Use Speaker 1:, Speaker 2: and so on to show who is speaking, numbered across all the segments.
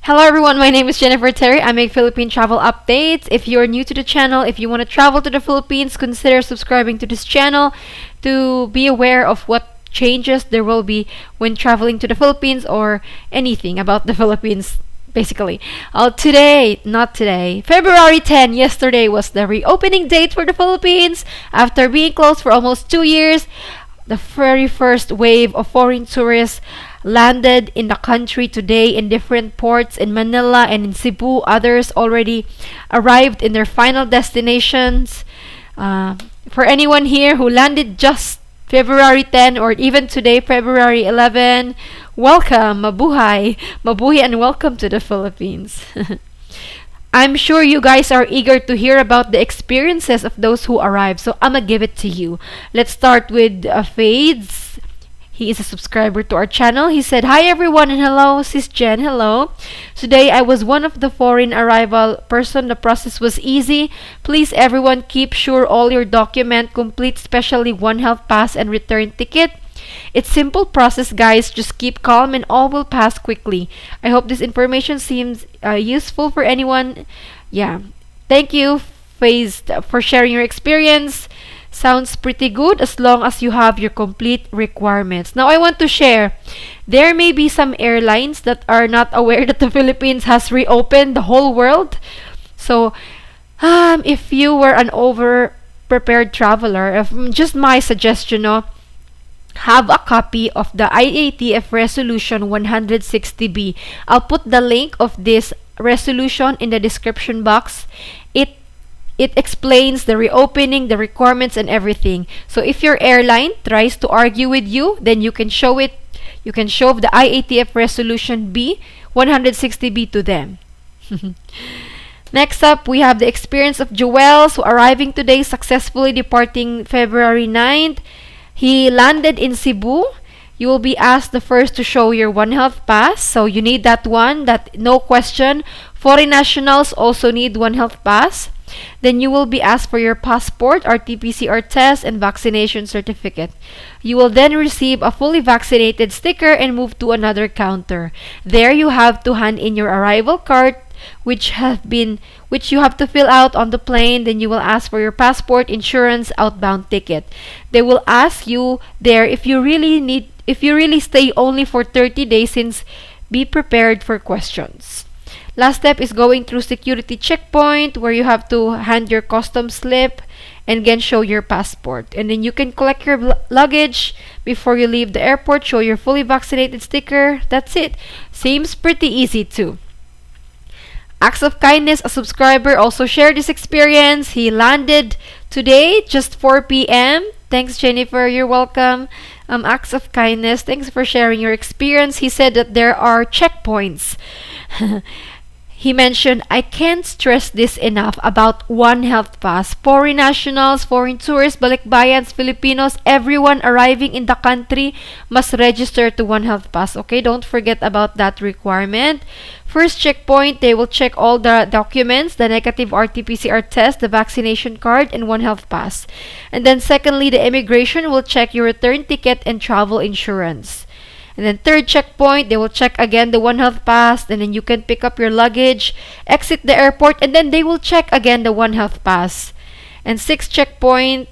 Speaker 1: Hello everyone, my name is Jennifer Terry. I make Philippine travel updates. If you're new to the channel, if you want to travel to the Philippines, consider subscribing to this channel to be aware of what changes there will be when traveling to the Philippines or anything about the Philippines, basically. February 10, yesterday was the reopening date for the Philippines after being closed for almost 2 years. The very first wave of foreign tourists landed in the country today in different ports in Manila and in Cebu. Others already arrived in their final destinations. For anyone here who landed just February 10 or even today, February 11, welcome, mabuhay, mabuhay, and welcome to the Philippines. I'm sure you guys are eager to hear about the experiences of those who arrived, so I'm gonna give it to you. Let's start with Fades. He is a subscriber to our channel. He said, "Hi everyone and hello, Sis Jen, hello. Today I was one of the foreign arrival person. The process was easy. Please everyone keep sure all your document complete, especially One Health Pass and return ticket. It's simple process, guys. Just keep calm and all will pass quickly. I hope this information seems useful for anyone." Yeah. Thank you, Faze, for sharing your experience. Sounds pretty good as long as you have your complete requirements. Now, I want to share. There may be some airlines that are not aware that the Philippines has reopened the whole world. So, if you were an over-prepared traveler, just my suggestion, no, have a copy of the IATF Resolution 160B. I'll put the link of this resolution in the description box. It explains the reopening, the requirements, and everything. So if your airline tries to argue with you, then you can show it. You can show the IATF Resolution B 160B to them. Next up, we have the experience of Joel, so arriving today, successfully departing February 9th. He landed in Cebu. You will be asked the first to show your One Health Pass. So you need that one, that no question. Foreign nationals also need One Health Pass. Then you will be asked for your passport, RT-PCR test, and vaccination certificate. You will then receive a fully vaccinated sticker and move to another counter. There you have to hand in your arrival card, which you have to fill out on the plane. Then you will ask for your passport, insurance, outbound ticket. They will ask you there if you really stay only for 30 days, since be prepared for questions. Last step is going through security checkpoint, where you have to hand your custom slip and again show your passport. And then you can collect your luggage before you leave the airport, show your fully vaccinated sticker. That's it. Seems pretty easy too. Acts of Kindness, a subscriber, also shared this experience. He landed today, just 4 p.m. Thanks, Jennifer. You're welcome. Acts of Kindness, thanks for sharing your experience. He said that there are checkpoints. He mentioned, "I can't stress this enough about One Health Pass. Foreign nationals, foreign tourists, balikbayans, Filipinos, everyone arriving in the country must register to One Health Pass." Okay, don't forget about that requirement. First checkpoint, they will check all the documents, the negative RT-PCR test, the vaccination card, and One Health Pass. And then secondly, the immigration will check your return ticket and travel insurance. And then third checkpoint, they will check again the One Health Pass, and then you can pick up your luggage, exit the airport, and then they will check again the One Health Pass. And sixth checkpoint,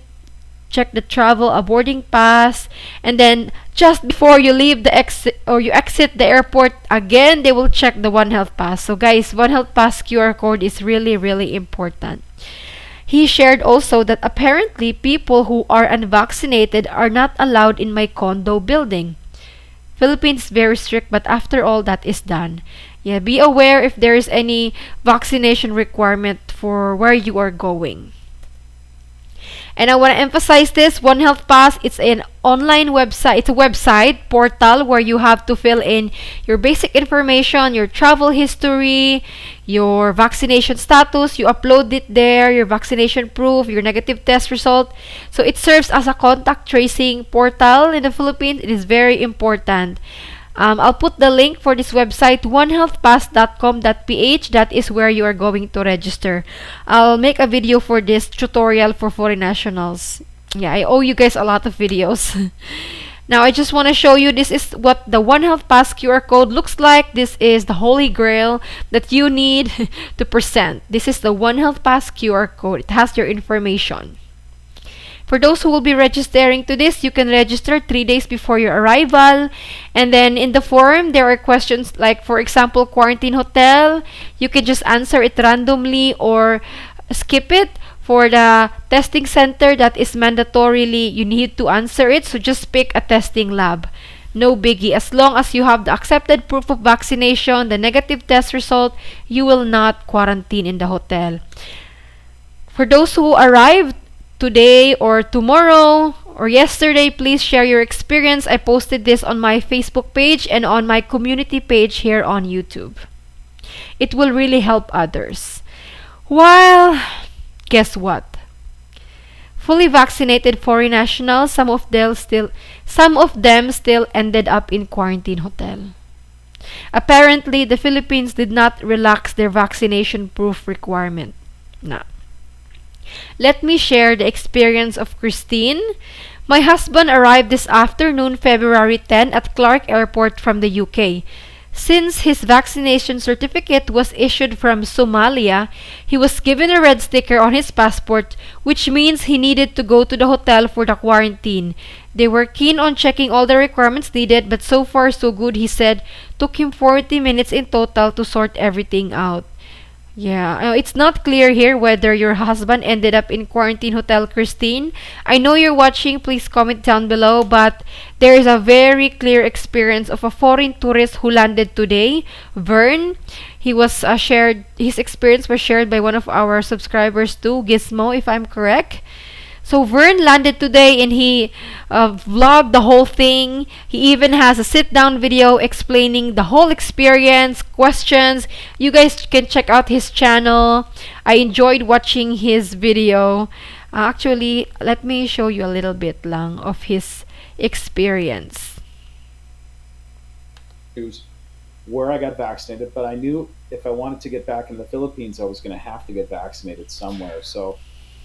Speaker 1: check the travel boarding pass, and then just before you leave the exit or you exit the airport, again they will check the One Health Pass. So guys, One Health Pass QR code is really, really important. He shared also that apparently people who are unvaccinated are not allowed in my condo building. Philippines is very strict, but after all that is done, yeah, be aware if there is any vaccination requirement for where you are going. And I want to emphasize this, One Health Pass, it's an online website. It's a website portal where you have to fill in your basic information, your travel history, your vaccination status. You upload it there, your vaccination proof, your negative test result. So it serves as a contact tracing portal in the Philippines. It is very important. I'll put the link for this website, onehealthpass.com.ph. That is where you are going to register. I'll make a video for this tutorial for foreign nationals. Yeah, I owe you guys a lot of videos. Now, I just want to show you, this is what the One Health Pass QR code looks like. This is the holy grail that you need to present. This is the One Health Pass QR code. It has your information. For those who will be registering to this, you can register 3 days before your arrival. And then in the form, there are questions like, for example, quarantine hotel. You can just answer it randomly or skip it. For the testing center, that is mandatorily, you need to answer it. So just pick a testing lab. No biggie. As long as you have the accepted proof of vaccination, the negative test result, you will not quarantine in the hotel. For those who arrived today or tomorrow or yesterday, please share your experience. I posted this on my Facebook page and on my community page here on YouTube. It will really help others. While, guess what? Fully vaccinated foreign nationals, some of them still ended up in quarantine hotel. Apparently, the Philippines did not relax their vaccination proof requirement. No. Let me share the experience of Christine. My husband arrived this afternoon, February 10, at Clark Airport from the UK. Since his vaccination certificate was issued from Somalia, he was given a red sticker on his passport, which means he needed to go to the hotel for the quarantine. They were keen on checking all the requirements needed, but so far so good, he said. Took him 40 minutes in total to sort everything out. Yeah, it's not clear here whether your husband ended up in quarantine hotel, Christine. I know you're watching, please comment down below, but there is a very clear experience of a foreign tourist who landed today, Vern. His experience was shared by one of our subscribers too, Gizmo, if I'm correct. So Vern landed today and he vlogged the whole thing. He even has a sit-down video explaining the whole experience, questions. You guys can check out his channel. I enjoyed watching his video. Actually, let me show you a little bit lang of his experience.
Speaker 2: Where I got vaccinated, but I knew if I wanted to get back in the Philippines, I was going to have to get vaccinated somewhere. So,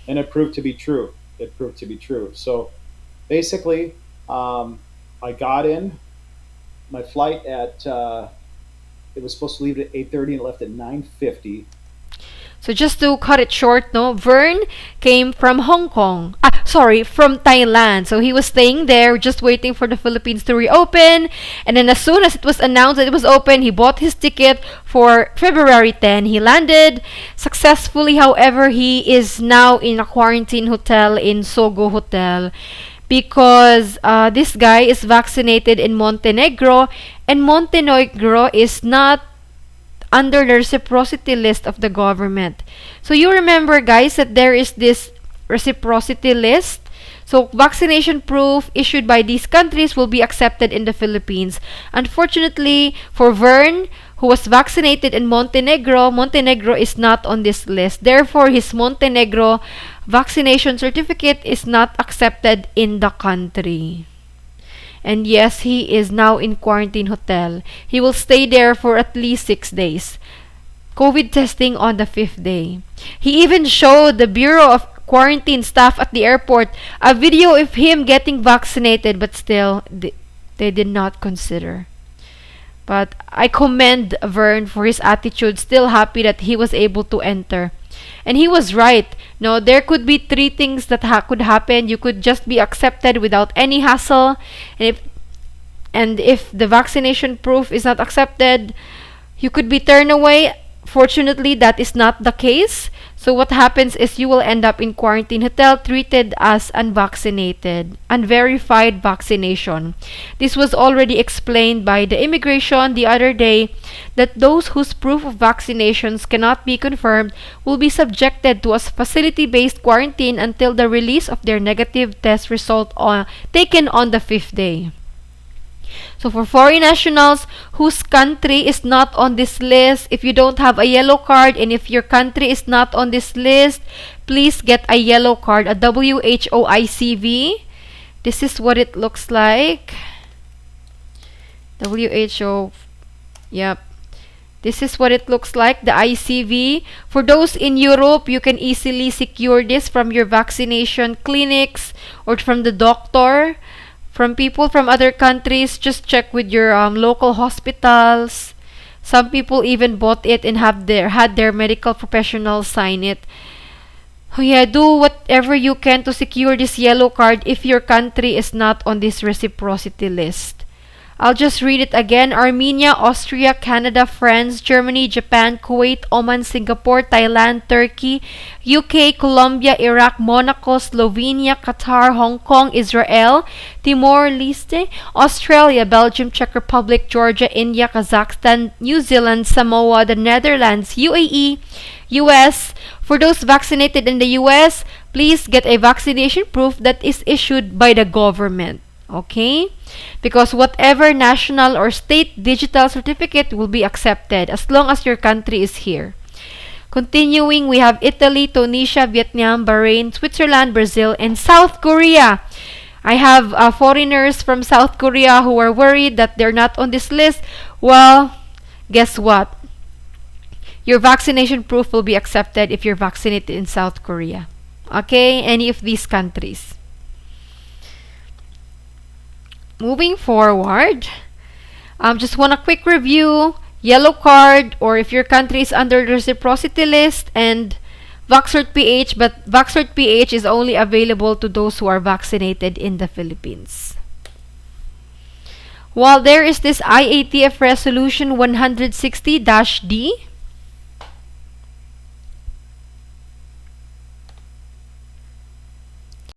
Speaker 2: and it proved to be true. So basically, I got in my flight at, it was supposed to leave at 8:30 and it left at 9:50.
Speaker 1: So just to cut it short, no, Vern came from from Thailand. So he was staying there, just waiting for the Philippines to reopen. And then as soon as it was announced that it was open, he bought his ticket for February 10. He landed successfully. However, he is now in a quarantine hotel in Sogo Hotel because this guy is vaccinated in Montenegro, and Montenegro is not under the reciprocity list of the government. So you remember, guys, that there is this reciprocity list. So vaccination proof issued by these countries will be accepted in the Philippines. Unfortunately, for Vern, who was vaccinated in Montenegro, Montenegro is not on this list. Therefore, his Montenegro vaccination certificate is not accepted in the country. And yes, he is now in quarantine hotel. He will stay there for at least 6 days. COVID testing on the 5th day. He even showed the Bureau of Quarantine staff at the airport a video of him getting vaccinated, but still, they did not consider. But I commend Vern for his attitude, still happy that he was able to enter. And he was right. No, there could be 3 things that could happen. You could just be accepted without any hassle. And if the vaccination proof is not accepted, you could be turned away. Fortunately, that is not the case. So what happens is you will end up in quarantine hotel treated as unvaccinated, unverified vaccination. This was already explained by the immigration the other day that those whose proof of vaccinations cannot be confirmed will be subjected to a facility-based quarantine until the release of their negative test result taken on the 5th day. So for foreign nationals whose country is not on this list, if you don't have a yellow card and if your country is not on this list, please get a yellow card, a WHO ICV. This is what it looks like. WHO, yep. This is what it looks like, the ICV. For those in Europe, you can easily secure this from your vaccination clinics or from the doctor. From people from other countries, just check with your local hospitals. Some people even bought it and had their medical professionals sign it. Oh yeah, do whatever you can to secure this yellow card if your country is not on this reciprocity list. I'll just read it again. Armenia, Austria, Canada, France, Germany, Japan, Kuwait, Oman, Singapore, Thailand, Turkey, UK, Colombia, Iraq, Monaco, Slovenia, Qatar, Hong Kong, Israel, Timor-Leste, Australia, Belgium, Czech Republic, Georgia, India, Kazakhstan, New Zealand, Samoa, the Netherlands, UAE, US. For those vaccinated in the US, please get a vaccination proof that is issued by the government. Okay? Because whatever national or state digital certificate will be accepted as long as your country is here. Continuing, we have Italy, Tunisia, Vietnam, Bahrain, Switzerland, Brazil, and South Korea. I have foreigners from South Korea who are worried that they're not on this list. Well, guess what? Your vaccination proof will be accepted if you're vaccinated in South Korea. Okay? Any of these countries. Moving forward, just want a quick review. Yellow card, or if your country is under the reciprocity list, and Vaxcert PH, but Vaxcert PH is only available to those who are vaccinated in the Philippines. While there is this IATF Resolution 160-D,